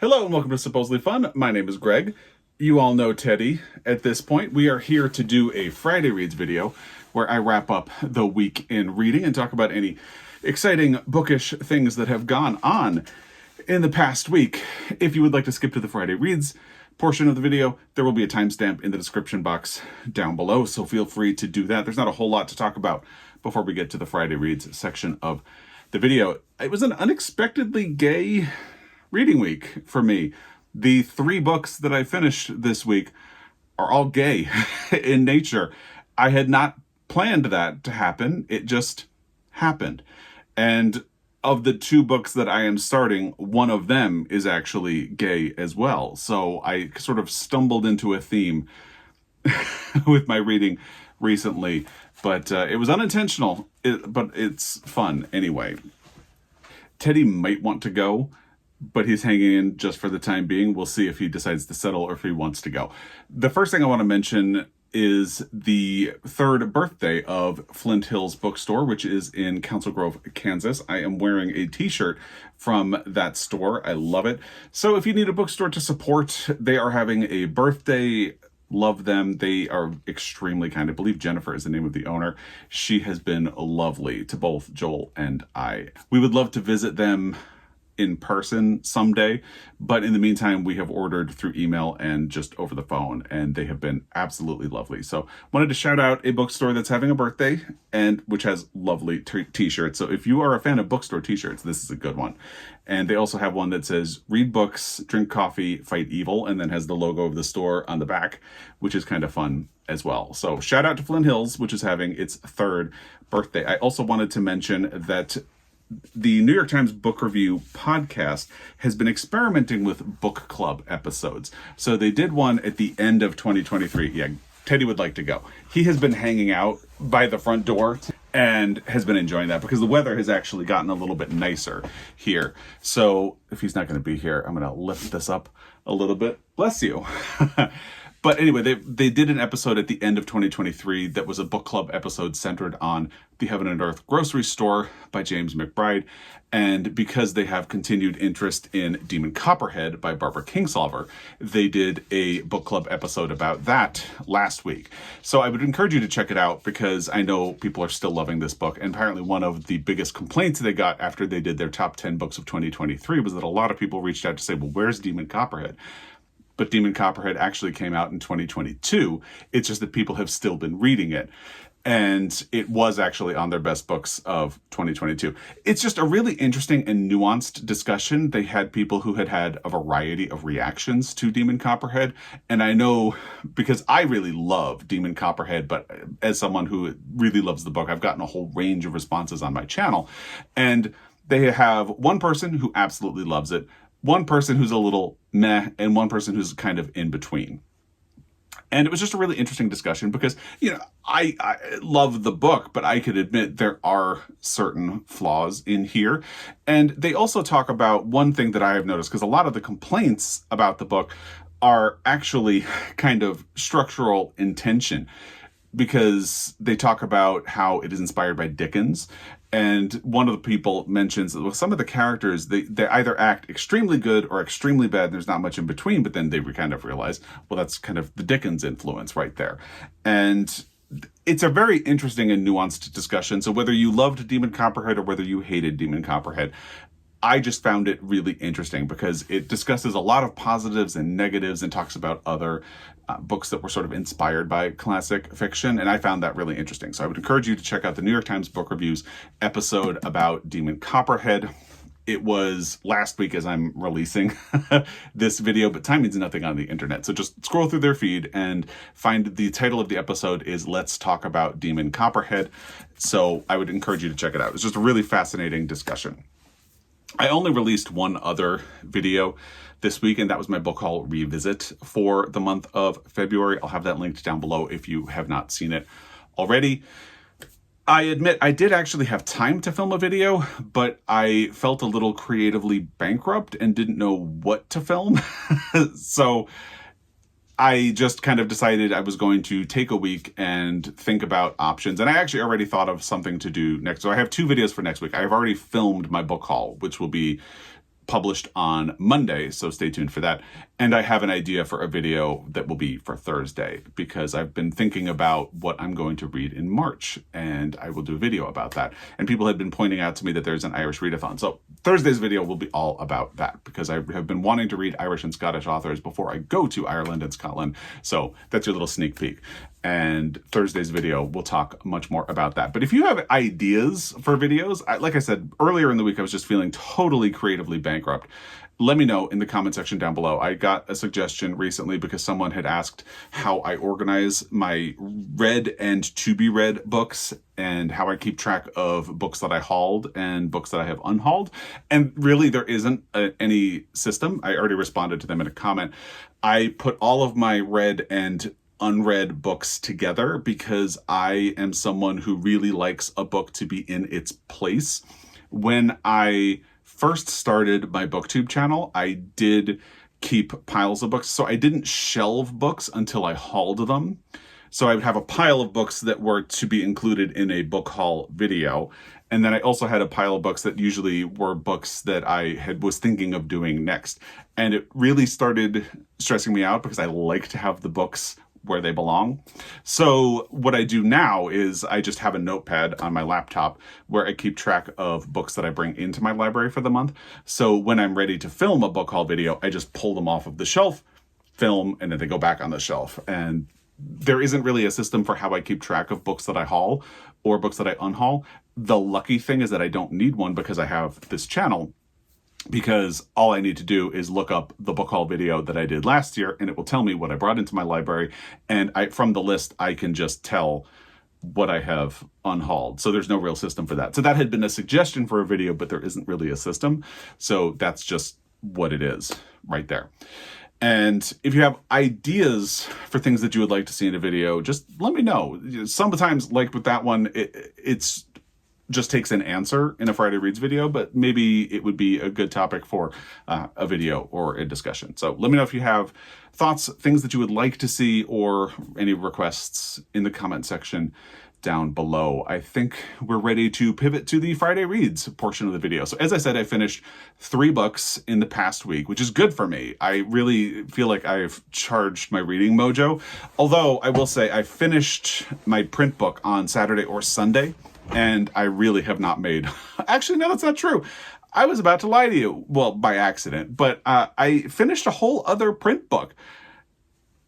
Hello and welcome to Supposedly Fun. My name is Greg. You all know Teddy. At this point, we are here to do a Friday Reads video where I wrap up the week in reading and talk about any exciting bookish things that have gone on in the past week. If you would like to skip to the Friday Reads portion of the video, there will be a timestamp in the description box down below, so feel free to do that. There's not a whole lot to talk about before we get to the Friday Reads section of the video. It was an unexpectedly gay reading week for me. The 3 books that I finished this week are all gay in nature. I had not planned that to happen. It just happened. And of the 2 books that I am starting, one of them is actually gay as well. So I sort of stumbled into a theme with my reading recently, but it was unintentional, but it's fun anyway. Teddy might want to go, but he's hanging in just for the time being. We'll see if he decides to settle or if he wants to go. The first thing I want to mention is the 3rd birthday of Flint Hills Bookstore, which is in Council Grove, Kansas. I am wearing a t-shirt from that store. I love it. So if you need a bookstore to support, they are having a birthday. Love them. They are extremely kind. I believe Jennifer is the name of the owner. She has been lovely to both Joel and I. We would love to visit them in person someday, but in the meantime we have ordered through email and just over the phone, and they have been absolutely lovely. So wanted to shout out a bookstore that's having a birthday and which has lovely t-shirts. So if you are a fan of bookstore t-shirts, this is a good one. And they also have one that says read books, drink coffee, fight evil, and then has the logo of the store on the back, which is kind of fun as well. So shout out to Flint Hills, which is having its 3rd birthday. I also wanted to mention that the New York Times Book Review podcast has been experimenting with book club episodes. So they did one at the end of 2023. Yeah, Teddy would like to go. He has been hanging out by the front door and has been enjoying that because the weather has actually gotten a little bit nicer here. So if he's not going to be here, I'm going to lift this up a little bit. Bless you. But anyway, they did an episode at the end of 2023 that was a book club episode centered on The Heaven and Earth Grocery Store by James McBride. And because they have continued interest in Demon Copperhead by Barbara Kingsolver, they did a book club episode about that last week. So I would encourage you to check it out because I know people are still loving this book. And apparently one of the biggest complaints they got after they did their top 10 books of 2023 was that a lot of people reached out to say, well, where's Demon Copperhead? But Demon Copperhead actually came out in 2022. It's just that people have still been reading it. And it was actually on their best books of 2022. It's just a really interesting and nuanced discussion. They had people who had had a variety of reactions to Demon Copperhead. And I know because I really love Demon Copperhead, but as someone who really loves the book, I've gotten a whole range of responses on my channel. And they have one person who absolutely loves it, one person who's a little meh, and one person who's kind of in between. And it was just a really interesting discussion because, you know, I love the book, but I could admit there are certain flaws in here. And they also talk about one thing that I have noticed, because a lot of the complaints about the book are actually kind of structural intention, because they talk about how it is inspired by Dickens. And one of the people mentions that some of the characters, they either act extremely good or extremely bad. There's not much in between, but then they kind of realize, well, that's kind of the Dickens influence right there. And it's a very interesting and nuanced discussion. So whether you loved Demon Copperhead or whether you hated Demon Copperhead, I just found it really interesting because it discusses a lot of positives and negatives and talks about other books that were sort of inspired by classic fiction. And I found that really interesting. So I would encourage you to check out the New York Times Book Review's episode about Demon Copperhead. It was last week as I'm releasing this video, but time means nothing on the internet. So just scroll through their feed and find the title of the episode is Let's Talk About Demon Copperhead. So I would encourage you to check it out. It's just a really fascinating discussion. I only released one other video this week, and that was my book haul revisit for the month of February. I'll have that linked down below if you have not seen it already. I admit I did actually have time to film a video, but I felt a little creatively bankrupt and didn't know what to film. So I just kind of decided I was going to take a week and think about options. And I actually already thought of something to do next. So I have 2 videos for next week. I've already filmed my book haul, which will be published on Monday, so stay tuned for that. And I have an idea for a video that will be for Thursday, because I've been thinking about what I'm going to read in March, and I will do a video about that. And people have been pointing out to me that there's an Irish readathon. So Thursday's video will be all about that, because I have been wanting to read Irish and Scottish authors before I go to Ireland and Scotland. So that's your little sneak peek. And Thursday's video will talk much more about that. But if you have ideas for videos, like I said, earlier in the week, I was just feeling totally creatively bankrupt. Let me know in the comment section down below. I got a suggestion recently because someone had asked how I organize my read and to be read books, and how I keep track of books that I hauled and books that I have unhauled. And really, there isn't any system. I already responded to them in a comment. I put all of my read and unread books together because I am someone who really likes a book to be in its place. When I first started my BookTube channel, I did keep piles of books. So I didn't shelve books until I hauled them. So I would have a pile of books that were to be included in a book haul video. And then I also had a pile of books that usually were books that I was thinking of doing next. And it really started stressing me out because I like to have the books where they belong. So what I do now is I just have a notepad on my laptop where I keep track of books that I bring into my library for the month. So when I'm ready to film a book haul video, I just pull them off of the shelf, film, and then they go back on the shelf. And there isn't really a system for how I keep track of books that I haul or books that I unhaul. The lucky thing is that I don't need one because I have this channel, because all I need to do is look up the book haul video that I did last year, and it will tell me what I brought into my library. And from the list, I can just tell what I have unhauled. So there's no real system for that. So that had been a suggestion for a video, but there isn't really a system. So that's just what it is right there. And if you have ideas for things that you would like to see in a video, just let me know. Sometimes, like with that one, it's just takes an answer in a Friday Reads video, but maybe it would be a good topic for a video or a discussion. So let me know if you have thoughts, things that you would like to see, or any requests in the comment section down below. I think we're ready to pivot to the Friday Reads portion of the video. So as I said, I finished 3 books in the past week, which is good for me. I really feel like I've charged my reading mojo. Although I will say I finished my print book on Saturday or Sunday, and I really have not made... Actually, no, that's not true. I was about to lie to you. Well, by accident. But I finished a whole other print book.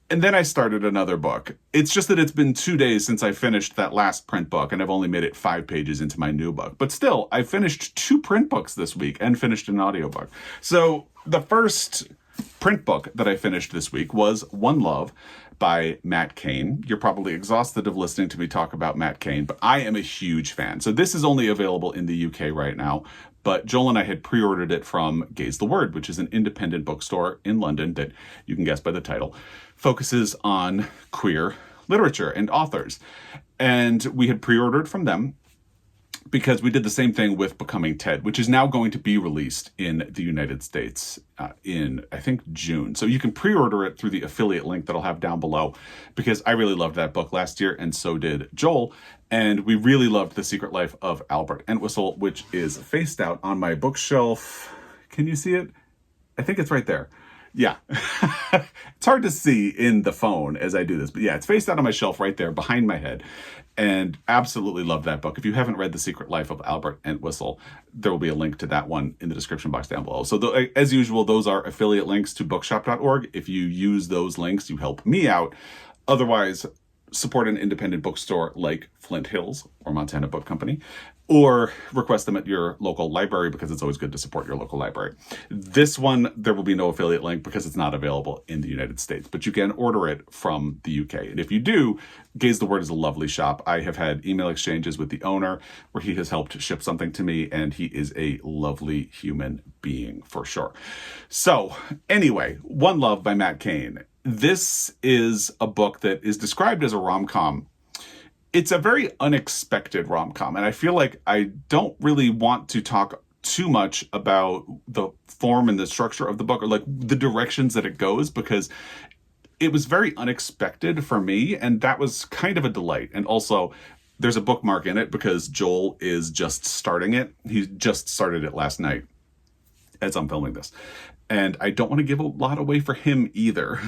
And then I started another book. It's just that it's been 2 days since I finished that last print book, and I've only made it 5 pages into my new book. But still, I finished 2 print books this week and finished an audiobook. So the first print book that I finished this week was One Love by Matt Cain. You're probably exhausted of listening to me talk about Matt Cain, but I am a huge fan. So this is only available in the UK right now, but Joel and I had pre-ordered it from Gaze the Word, which is an independent bookstore in London that, you can guess by the title, focuses on queer literature and authors. And we had pre-ordered from them because we did the same thing with Becoming Ted, which is now going to be released in the United States in, I think, June. So you can pre-order it through the affiliate link that I'll have down below, because I really loved that book last year, and so did Joel. And we really loved The Secret Life of Albert Entwistle, which is faced out on my bookshelf. Can you see it? I think it's right there. Yeah. It's hard to see in the phone as I do this, but yeah, it's faced out on my shelf right there behind my head. And absolutely love that book. If you haven't read The Secret Life of Albert Entwistle, there will be a link to that one in the description box down below. So as usual, those are affiliate links to bookshop.org. If you use those links, you help me out. Otherwise, support an independent bookstore like Flint Hills or Montana Book Company, or request them at your local library, because it's always good to support your local library. This one, there will be no affiliate link because it's not available in the United States, but you can order it from the UK. And if you do, Gaze the Word is a lovely shop. I have had email exchanges with the owner where he has helped ship something to me, and he is a lovely human being for sure. So anyway, One Love by Matt Cain. This is a book that is described as a rom-com. It's a very unexpected rom-com, and I feel like I don't really want to talk too much about the form and the structure of the book, or like the directions that it goes, because it was very unexpected for me, and that was kind of a delight. And also, there's a bookmark in it because Joel is just starting it. He just started it last night. as I'm filming this. And I don't want to give a lot away for him either.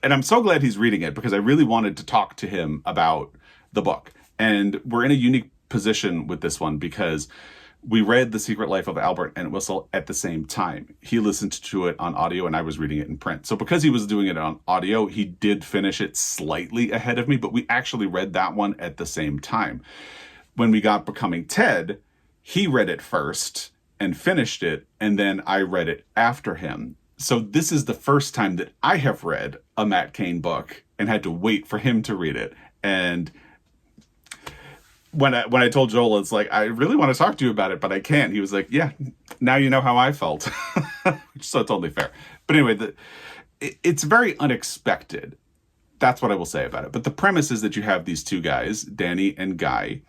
And I'm so glad he's reading it because I really wanted to talk to him about the book. And we're in a unique position with this one because we read The Secret Life of Albert and Whistle at the same time. He listened to it on audio and I was reading it in print. So because he was doing it on audio, he did finish it slightly ahead of me, but we actually read that one at the same time. When we got Becoming Ted, he read it first and finished it, and then I read it after him. So this is the first time that I have read a Matt Cain book and had to wait for him to read it. And when I told Joel, it's like, I really want to talk to you about it, but I can't. He was like, yeah, now you know how I felt. So it's totally fair. But anyway, it's very unexpected. That's what I will say about it. But the premise is that you have these two guys, Danny and Guy,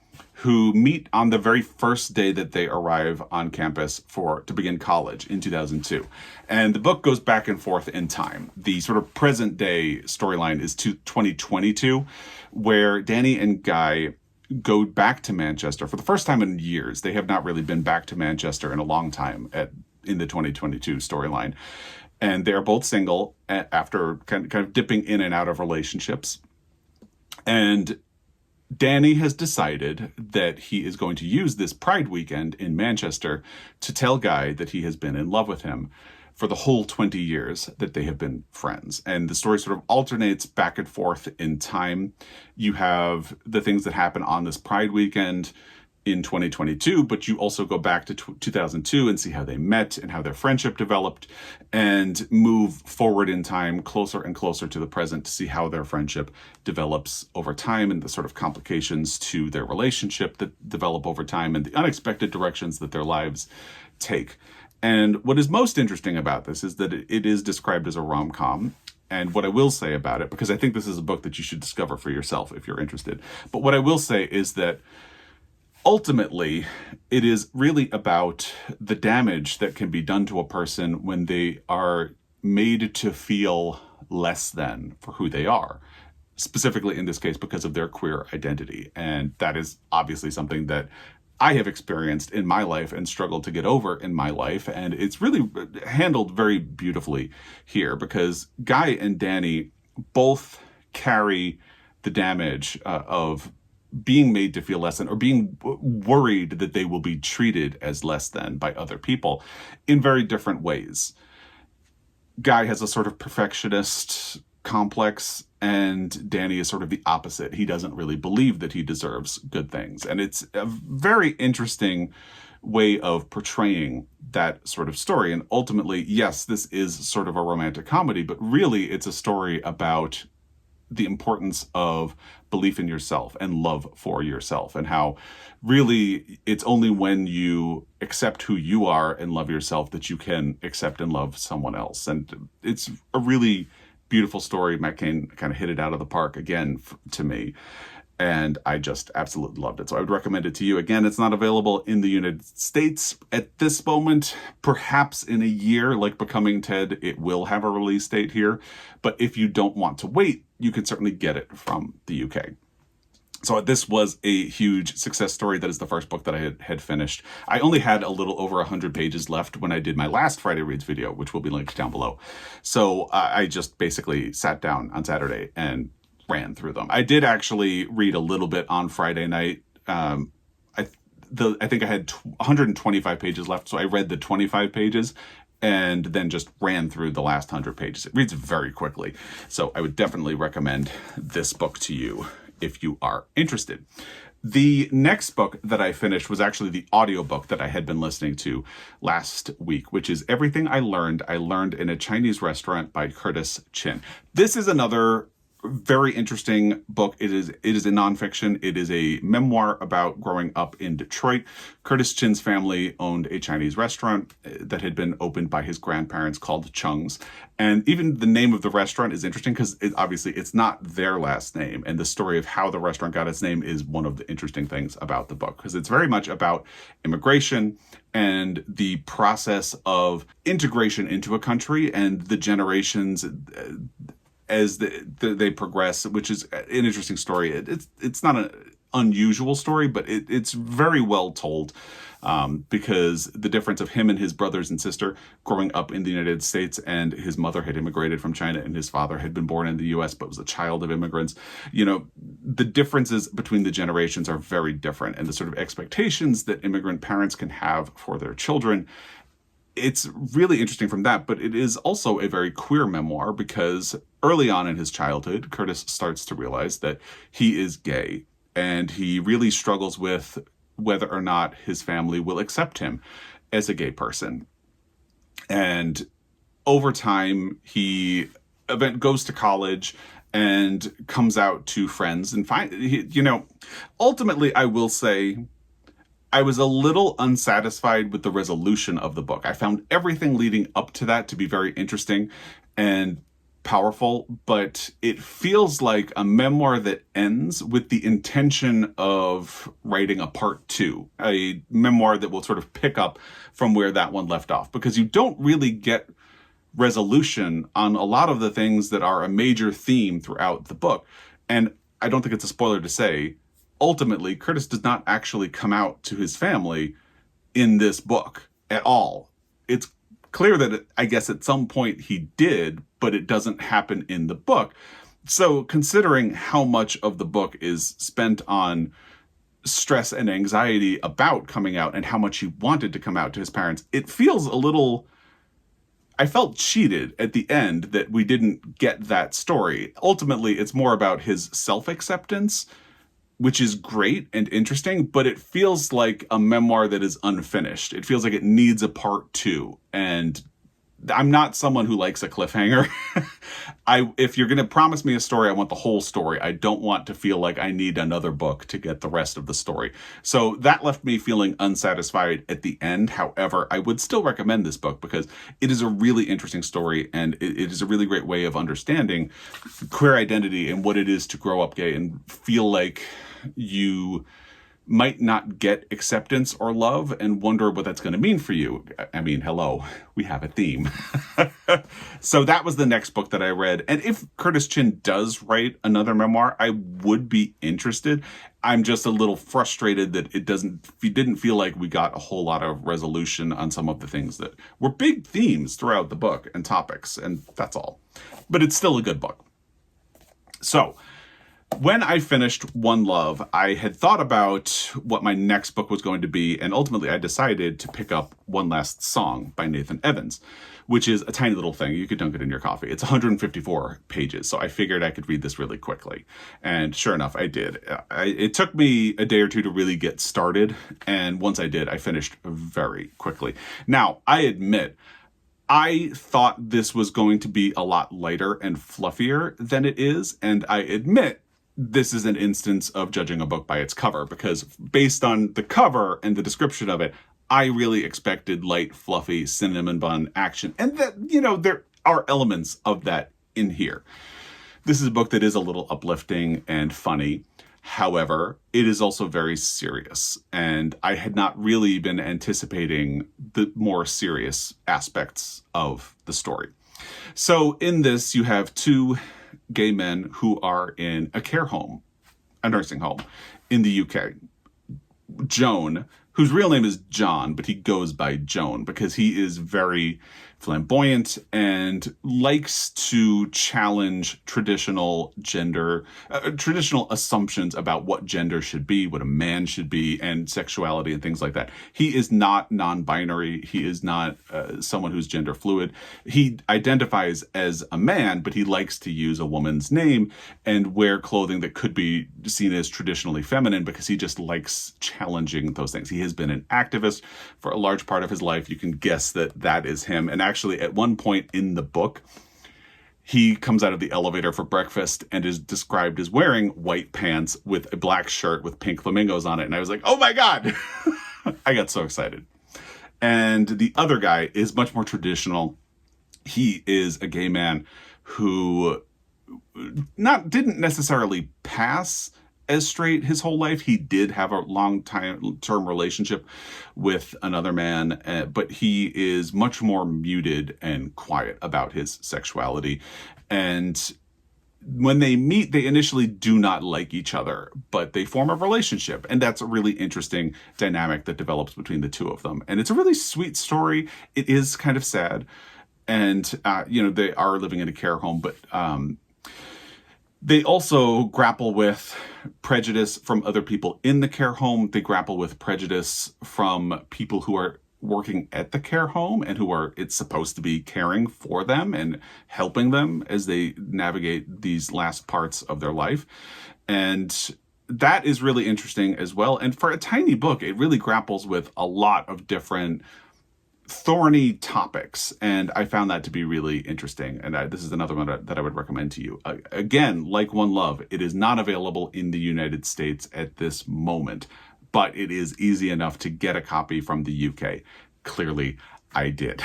who meet on the very first day that they arrive on campus to begin college in 2002. And the book goes back and forth in time. The sort of present day storyline is to 2022, where Danny and Guy go back to Manchester for the first time in years. They have not really been back to Manchester in a long time in the 2022 storyline. And they're both single after kind of dipping in and out of relationships. And Danny has decided that he is going to use this Pride weekend in Manchester to tell Guy that he has been in love with him for the whole 20 years that they have been friends. And the story sort of alternates back and forth in time. You have the things that happen on this Pride weekend in 2022, but you also go back to 2002 and see how they met and how their friendship developed, and move forward in time closer and closer to the present to see how their friendship develops over time and the sort of complications to their relationship that develop over time and the unexpected directions that their lives take. And what is most interesting about this is that it is described as a rom-com. And what I will say about it, because I think this is a book that you should discover for yourself if you're interested, but what I will say is that ultimately, it is really about the damage that can be done to a person when they are made to feel less than for who they are, specifically in this case because of their queer identity. And that is obviously something that I have experienced in my life and struggled to get over in my life. And it's really handled very beautifully here because Guy and Danny both carry the damage of being made to feel less than, or being worried that they will be treated as less than by other people in very different ways. Guy has a sort of perfectionist complex, and Danny is sort of the opposite. He doesn't really believe that he deserves good things. And it's a very interesting way of portraying that sort of story. And ultimately, yes, this is sort of a romantic comedy, but really it's a story about the importance of belief in yourself and love for yourself, and how really it's only when you accept who you are and love yourself that you can accept and love someone else. And it's a really beautiful story. Matt Cain kind of hit it out of the park again to me. And I just absolutely loved it. So I would recommend it to you. Again, it's not available in the United States at this moment. Perhaps in a year, like Becoming Ted, it will have a release date here. But if you don't want to wait, you can certainly get it from the UK. So this was a huge success story. That is the first book that I had finished. I only had a little over 100 pages left when I did my last Friday Reads video, which will be linked down below. So I just basically sat down on Saturday and ran through them. I did actually read a little bit on Friday night. I think I had 125 pages left, so I read the 25 pages and then just ran through the last 100 pages. It reads very quickly, so I would definitely recommend this book to you if you are interested. The next book that I finished was actually the audiobook that I had been listening to last week, which is Everything I Learned in a Chinese Restaurant by Curtis Chin. This is another very interesting book. It is a nonfiction. It is a memoir about growing up in Detroit. Curtis Chin's family owned a Chinese restaurant that had been opened by his grandparents called Chung's. And even the name of the restaurant is interesting because obviously it's not their last name. And the story of how the restaurant got its name is one of the interesting things about the book, because it's very much about immigration and the process of integration into a country and the generations as they progress, which is an interesting story. It's not an unusual story, but it's very well told. because the difference of him and his brothers and sister growing up in the United States, and his mother had immigrated from China and his father had been born in the US but was a child of immigrants. The differences between the generations are very different, and the sort of expectations that immigrant parents can have for their children. It's really interesting from that, but it is also a very queer memoir because early on in his childhood, Curtis starts to realize that he is gay, and he really struggles with whether or not his family will accept him as a gay person. And over time, he goes to college and comes out to friends and ultimately, I will say, I was a little unsatisfied with the resolution of the book. I found everything leading up to that to be very interesting and powerful, but it feels like a memoir that ends with the intention of writing a part 2, a memoir that will sort of pick up from where that one left off, because you don't really get resolution on a lot of the things that are a major theme throughout the book. And I don't think it's a spoiler to say, ultimately, Curtis does not actually come out to his family in this book at all. It's clear that I guess at some point he did, but it doesn't happen in the book. So considering how much of the book is spent on stress and anxiety about coming out and how much he wanted to come out to his parents, it feels a little... I felt cheated at the end that we didn't get that story. Ultimately, it's more about his self-acceptance, which is great and interesting, but it feels like a memoir that is unfinished. It feels like it needs a part 2. And I'm not someone who likes a cliffhanger. If you're going to promise me a story, I want the whole story. I don't want to feel like I need another book to get the rest of the story. So that left me feeling unsatisfied at the end. However, I would still recommend this book because it is a really interesting story, and it is a really great way of understanding queer identity and what it is to grow up gay and feel like you might not get acceptance or love and wonder what that's going to mean for you. I mean, hello, we have a theme. So that was the next book that I read. And if Curtis Chin does write another memoir, I would be interested. I'm just a little frustrated that it didn't feel like we got a whole lot of resolution on some of the things that were big themes throughout the book and topics, and that's all. But it's still a good book. So when I finished One Love, I had thought about what my next book was going to be, and ultimately I decided to pick up One Last Song by Nathan Evans, which is a tiny little thing. You could dunk it in your coffee. It's 154 pages, so I figured I could read this really quickly. And sure enough, I did. It took me a day or two to really get started, and once I did, I finished very quickly. Now, I admit, I thought this was going to be a lot lighter and fluffier than it is, and I admit this is an instance of judging a book by its cover, because based on the cover and the description of it, I really expected light, fluffy, cinnamon bun action. And that, there are elements of that in here. This is a book that is a little uplifting and funny. However, it is also very serious. And I had not really been anticipating the more serious aspects of the story. So in this, you have two gay men who are in a care home, a nursing home in the UK. Joan, whose real name is John, but he goes by Joan because he is very flamboyant and likes to challenge traditional assumptions about what gender should be, what a man should be, and sexuality and things like that. He is not non-binary. He is not someone who's gender fluid. He identifies as a man, but he likes to use a woman's name and wear clothing that could be seen as traditionally feminine because he just likes challenging those things. He has been an activist for a large part of his life. You can guess that is him. And actually, at one point in the book, he comes out of the elevator for breakfast and is described as wearing white pants with a black shirt with pink flamingos on it. And I was like, oh my God, I got so excited. And the other guy is much more traditional. He is a gay man who didn't necessarily pass as straight his whole life. He did have a long-term relationship with another man, but he is much more muted and quiet about his sexuality. And when they meet, they initially do not like each other, but they form a relationship. And that's a really interesting dynamic that develops between the two of them. And it's a really sweet story. It is kind of sad. And, they are living in a care home, but they also grapple with prejudice from other people in the care home. They grapple with prejudice from people who are working at the care home and it's supposed to be caring for them and helping them as they navigate these last parts of their life. And that is really interesting as well. And for a tiny book, it really grapples with a lot of different thorny topics, and I found that to be really interesting. And this is another one that I would recommend to you. Again, like One Love, it is not available in the United States at this moment, but it is easy enough to get a copy from the UK. Clearly, I did.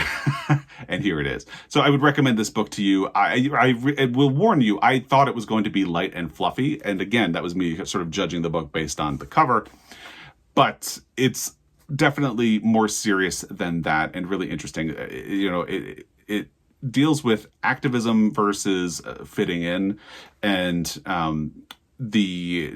And here it is. So I would recommend this book to you. I will warn you, I thought it was going to be light and fluffy. And again, that was me sort of judging the book based on the cover. But it's definitely more serious than that and really interesting. It deals with activism versus fitting in, and the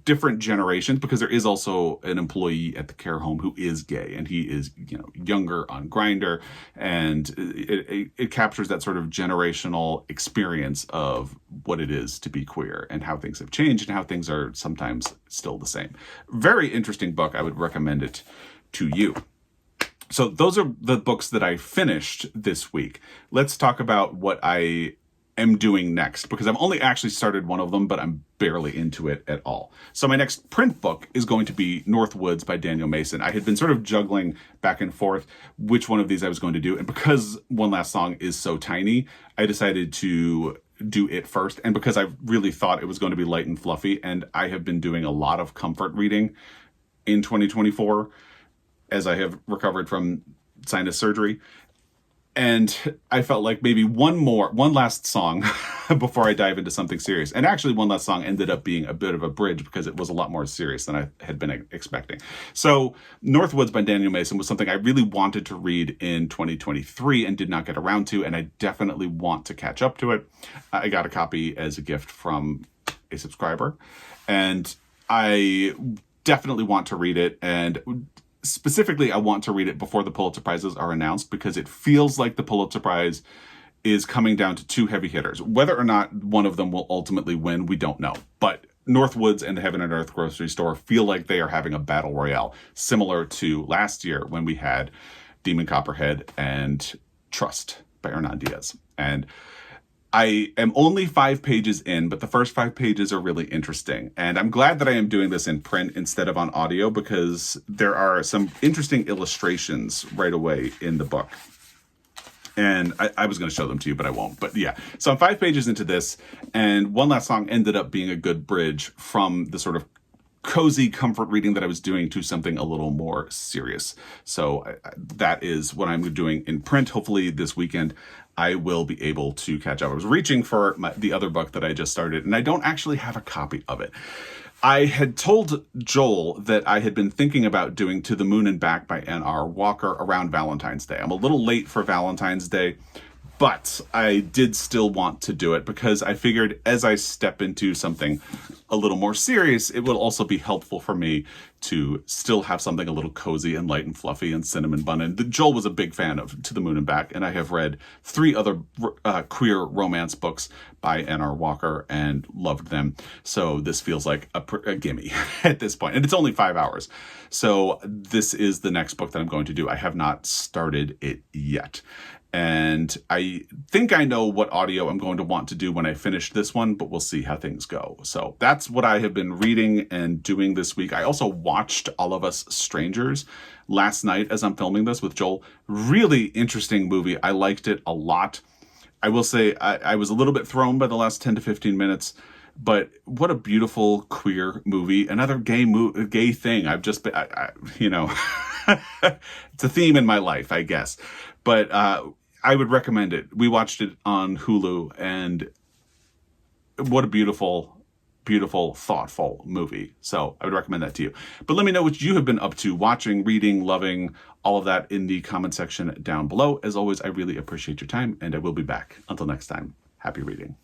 different generations, because there is also an employee at the care home who is gay, and he is younger on Grindr, and it captures that sort of generational experience of what it is to be queer and how things have changed and how things are sometimes still the same. Very interesting book. I would recommend it to you. So those are the books that I finished this week. Let's talk about what I am doing next, because I've only actually started one of them, but I'm barely into it at all. So my next print book is going to be North Woods by Daniel Mason. I had been sort of juggling back and forth which one of these I was going to do. And because One Last Song is so tiny, I decided to do it first. And because I really thought it was going to be light and fluffy, and I have been doing a lot of comfort reading in 2024, as I have recovered from sinus surgery. And I felt like maybe one last song before I dive into something serious. And actually, One Last Song ended up being a bit of a bridge because it was a lot more serious than I had been expecting. So North Woods by Daniel Mason was something I really wanted to read in 2023 and did not get around to. And I definitely want to catch up to it. I got a copy as a gift from a subscriber, and I definitely want to read it. And specifically, I want to read it before the Pulitzer Prizes are announced, because it feels like the Pulitzer Prize is coming down to two heavy hitters. Whether or not one of them will ultimately win, we don't know. But North Woods and the Heaven and Earth grocery store feel like they are having a battle royale, similar to last year when we had Demon Copperhead and Trust by Hernan Diaz. And I am only 5 pages in, but the first 5 pages are really interesting. And I'm glad that I am doing this in print instead of on audio, because there are some interesting illustrations right away in the book. And I was going to show them to you, but I won't. But yeah, so I'm 5 pages into this, and One Last Song ended up being a good bridge from the sort of cozy comfort reading that I was doing to something a little more serious. So that is what I'm doing in print. Hopefully this weekend I will be able to catch up. I was reaching for the other book that I just started, and I don't actually have a copy of it. I had told Joel that I had been thinking about doing To the Moon and Back by N.R. Walker around Valentine's Day. I'm a little late for Valentine's Day, but I did still want to do it because I figured as I step into something a little more serious, it will also be helpful for me to still have something a little cozy and light and fluffy and cinnamon bun. And Joel was a big fan of To the Moon and Back, and I have read 3 other queer romance books by N.R. Walker and loved them. So this feels like a gimme at this point. And it's only 5 hours. So this is the next book that I'm going to do. I have not started it yet. And I think I know what audio I'm going to want to do when I finish this one, but we'll see how things go. So that's what I have been reading and doing this week. I also watched All of Us Strangers last night as I'm filming this with Joel. Really interesting movie. I liked it a lot. I will say I was a little bit thrown by the last 10 to 15 minutes, but what a beautiful queer movie. Another gay thing. I've just been, it's a theme in my life, I guess. But I would recommend it. We watched it on Hulu, and what a beautiful, beautiful, thoughtful movie. So I would recommend that to you. But let me know what you have been up to, watching, reading, loving, all of that in the comment section down below. As always, I really appreciate your time, and I will be back. Until next time, happy reading.